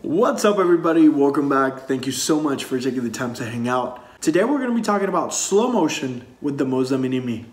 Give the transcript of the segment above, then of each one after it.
What's up, everybody? Welcome back. Thank you so much for taking the time to hang out. Today we're going to be talking about slow motion with the Moza Mini-MI.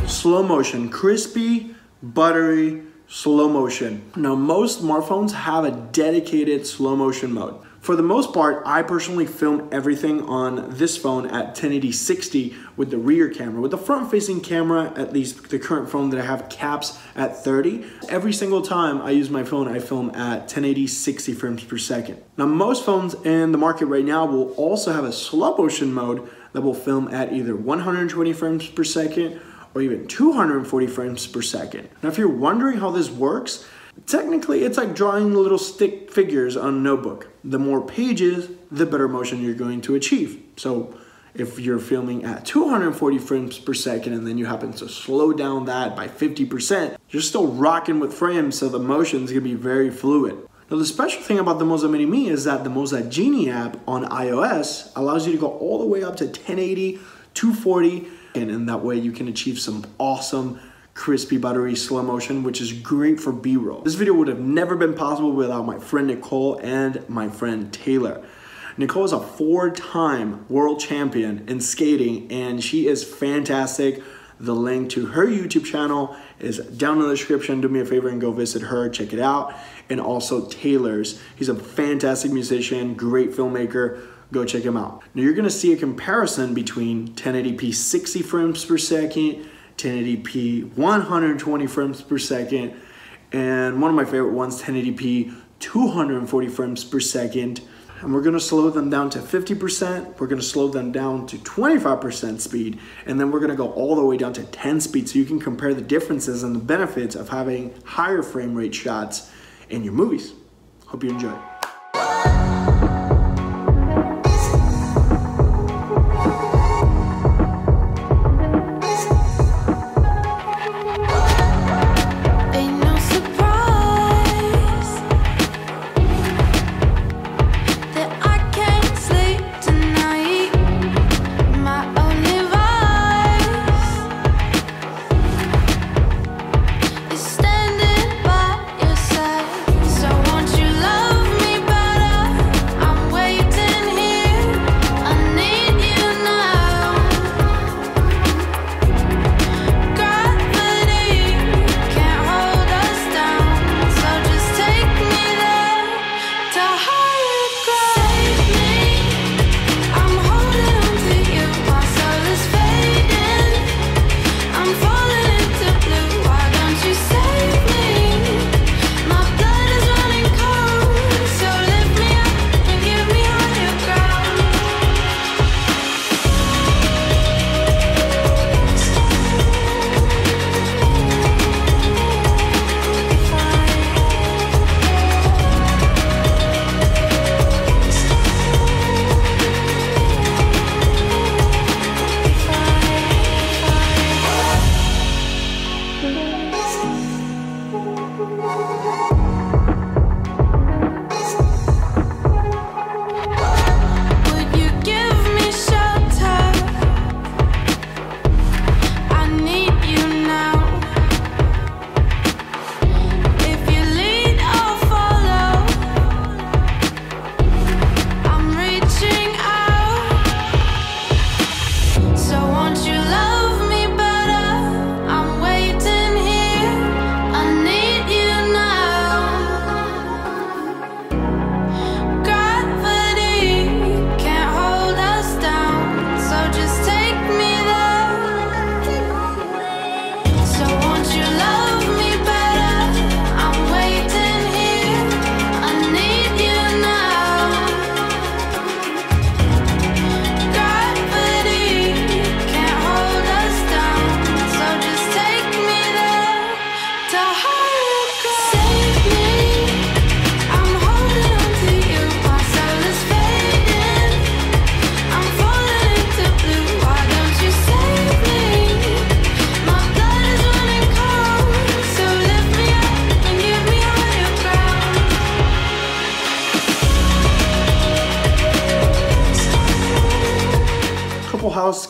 Slow motion, crispy, buttery, slow motion. Now, most smartphones have a dedicated slow motion mode. For the most part, I personally film everything on this phone at 1080 60 with the rear camera. With the front facing camera, at least the current phone that I have, caps at 30. Every single time I use my phone, I film at 1080 60 frames per second. Now, most phones in the market right now will also have a slow motion mode that will film at either 120 frames per second or even 240 frames per second. Now, if you're wondering how this works, technically it's like drawing little stick figures on a notebook. The more pages, the better motion you're going to achieve. So if you're filming at 240 frames per second and then you happen to slow down that by 50%, you're still rocking with frames, so the motion is gonna be very fluid. Now, the special thing about the Moza Mini-MI is that the Moza Genie app on iOS allows you to go all the way up to 1080, 240, and in that way you can achieve some awesome crispy buttery slow motion, which is great for B-roll. This video would have never been possible without my friend Nicole and my friend Taylor. Nicole is a 4-time world champion in skating and she is fantastic. The link to her YouTube channel is down in the description. Do me a favor and go visit her, check it out. And also Taylor's. He's a fantastic musician, great filmmaker. Go check him out. Now you're gonna see a comparison between 1080p 60 frames per second, 1080p 120 frames per second, and one of my favorite ones, 1080p 240 frames per second. And we're gonna slow them down to 50%, we're gonna slow them down to 25% speed, and then we're gonna go all the way down to 10 speed so you can compare the differences and the benefits of having higher frame rate shots in your movies. Hope you enjoy. Standing by your side, so won't you love me?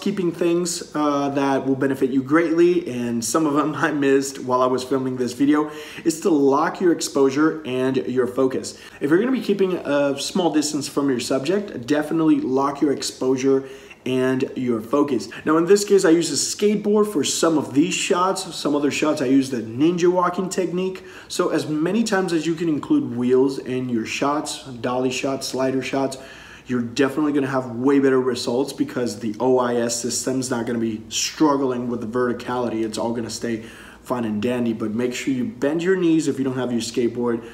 housekeeping things that will benefit you greatly, and some of them I missed while I was filming this video, is to lock your exposure and your focus. If you're gonna be keeping a small distance from your subject, definitely lock your exposure and your focus. Now in this case, I use a skateboard for some of these shots. Some other shots I use the ninja walking technique. So as many times as you can include wheels in your shots, dolly shots, slider shots, you're definitely gonna have way better results because the OIS system's not gonna be struggling with the verticality. It's all gonna stay fine and dandy, but make sure you bend your knees if you don't have your skateboard.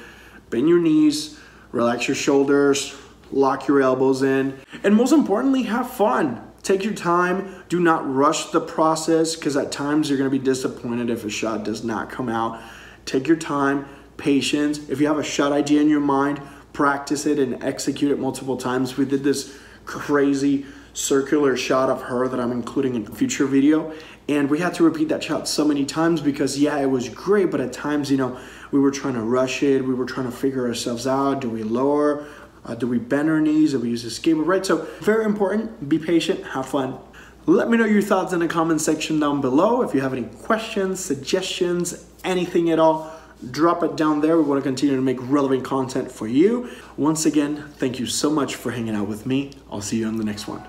Bend your knees, relax your shoulders, lock your elbows in, and most importantly, have fun. Take your time. Do not rush the process, because at times you're gonna be disappointed if a shot does not come out. Take your time, patience. If you have a shot idea in your mind, practice it and execute it multiple times. We did this crazy circular shot of her that I'm including in a future video, and we had to repeat that shot so many times because yeah, it was great, but at times, you know, we were trying to rush it. We were trying to figure ourselves out. Do we lower? Do we bend our knees? Do we use a skateboard, right? So very important, be patient, have fun. Let me know your thoughts in the comment section down below. If you have any questions, suggestions, anything at all, drop it down there. We want to continue to make relevant content for you. Once again, thank you so much for hanging out with me. I'll see you on the next one.